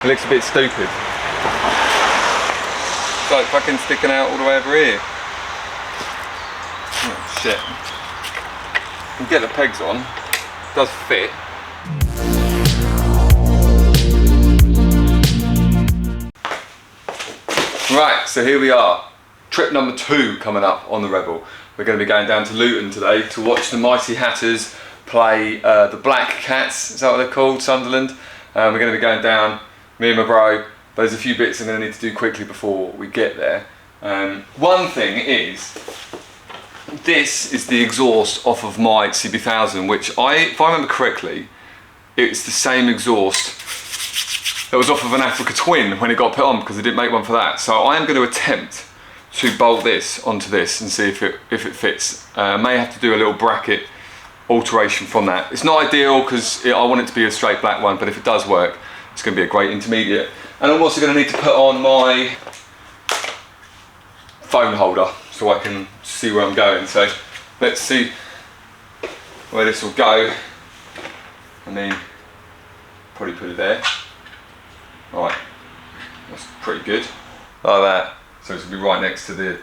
It looks a bit stupid. It's like fucking sticking out all the way over here. Oh shit. You can get the pegs on. It does fit. Right, so here we are. Trip number 2 coming up on the Rebel. We're going to be going down to Luton today to watch the Mighty Hatters play the Black Cats, is that what they're called, Sunderland. We're going to be going down, me and my bro. There's a few bits I'm going to need to do quickly before we get there. One thing is, this is the exhaust off of my CB1000, which if I remember correctly, it's the same exhaust that was off of an Africa Twin when it got put on, because they didn't make one for that. So I am going to attempt to bolt this onto this and see if it fits. I may have to do a little bracket alteration from that. It's not ideal because I want it to be a straight black one, but if it does work, it's going to be a great intermediate. And I'm also going to need to put on my phone holder so I can see where I'm going. So let's see where this will go. I mean, probably put it there. Right, that's pretty good. Like that. So it's going to be right next to the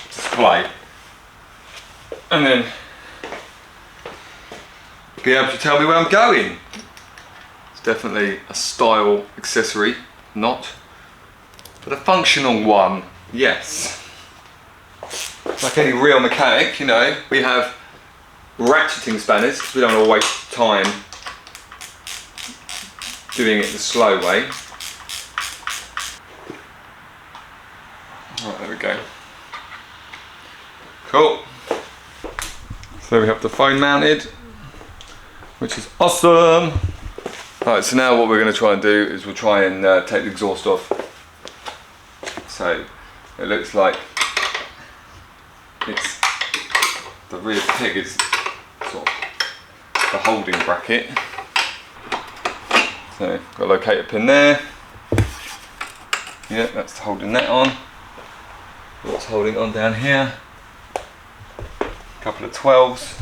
display. And then be able to tell me where I'm going. It's definitely a style accessory, not, but a functional one, yes. Like any real mechanic, you know, we have ratcheting spanners because we don't want to waste time doing it the slow way. Right, there we go. Cool. So we have the phone mounted, which is awesome. Right, so now what we're going to try and do is we'll try and take the exhaust off. So it looks like it's the rear peg is sort of the holding bracket. So got a locator pin there. Yeah, that's holding that on. What's holding on down here? A couple of 12s.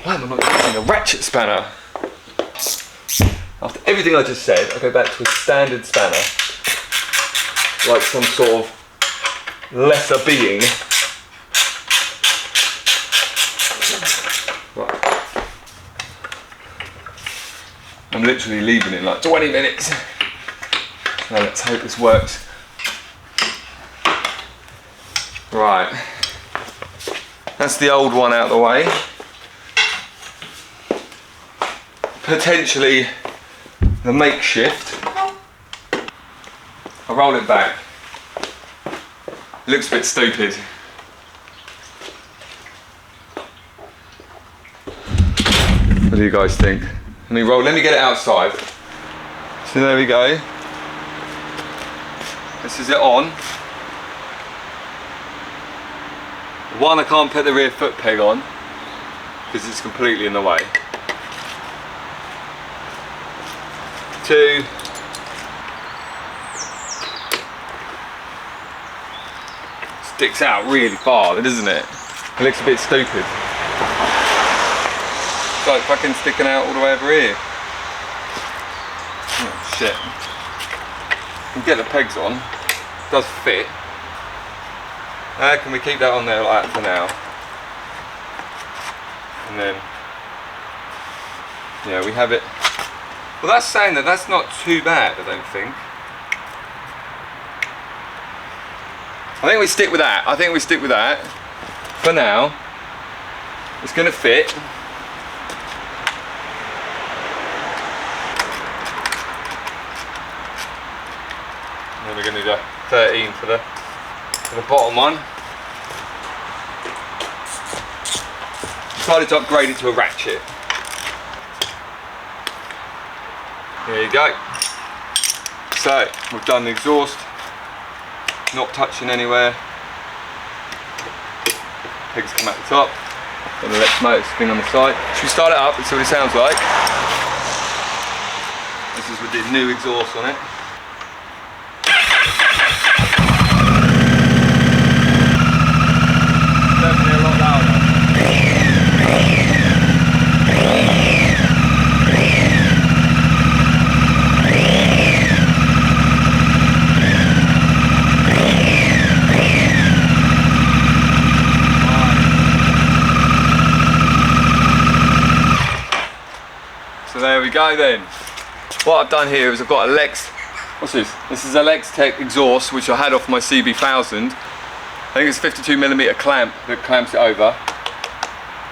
Why am I not using a ratchet spanner? After everything I just said, I go back to a standard spanner, like some sort of lesser being. Right. I'm literally leaving in like 20 minutes. Now let's hope this works. Right. That's the old one out of the way. Potentially the makeshift. I'll roll it back. It looks a bit stupid. What do you guys think? Let me get it outside. So there we go. This is it on. One, I can't put the rear foot peg on because it's completely in the way. 2, sticks out really far, doesn't it? It looks a bit stupid. It's like fucking sticking out all the way over here. Oh shit. You can get the pegs on. It does fit. Can we keep that on there like that for now? And then, yeah, we have it. Well, that's saying that that's not too bad, I don't think. I think we stick with that. For now. It's going to fit. And then we're going to do a 13 for the bottom one. Decided to upgrade it to a ratchet. There you go. So we've done the exhaust, not touching anywhere. Pegs come out the top. Got the electric motor spin on the side. Should we start it up and see what it sounds like? This is with the new exhaust on it. Definitely a lot louder. So there we go then. What I've done here is I've got a Lex, what's this? This is a Lex Tech exhaust which I had off my CB1000. I think it's a 52mm clamp that clamps it over.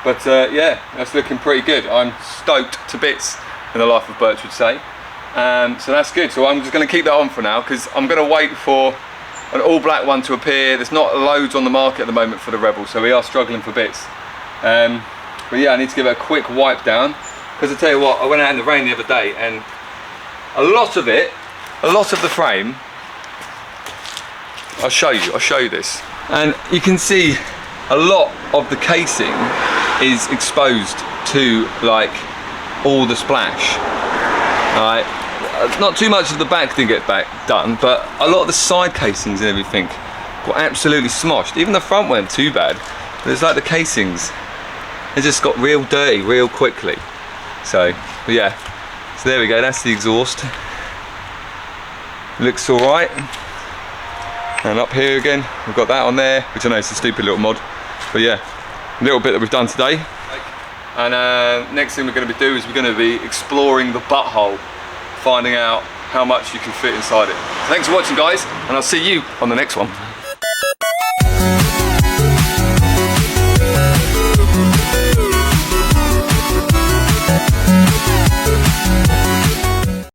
But yeah, that's looking pretty good. I'm stoked to bits, in the life of Birch would say. So that's good. So I'm just going to keep that on for now because I'm going to wait for an all black one to appear. There's not loads on the market at the moment for the Rebel, so we are struggling for bits. But yeah, I need to give it a quick wipe down because I tell you what, I went out in the rain the other day and a lot of the frame, I'll show you this, and you can see a lot of the casing is exposed to like all the splash. Alright, not too much of the back didn't get done, but a lot of the side casings and everything got absolutely smoshed. Even the front weren't too bad, but it's like the casings, they just got real dirty real quickly. So, but yeah, so there we go, that's the exhaust. Looks alright. And up here again, we've got that on there, which I know is a stupid little mod. But yeah, a little bit that we've done today. And next thing we're going to be doing is we're going to be exploring the butthole, finding out how much you can fit inside it. Thanks for watching guys, and I'll see you on the next one.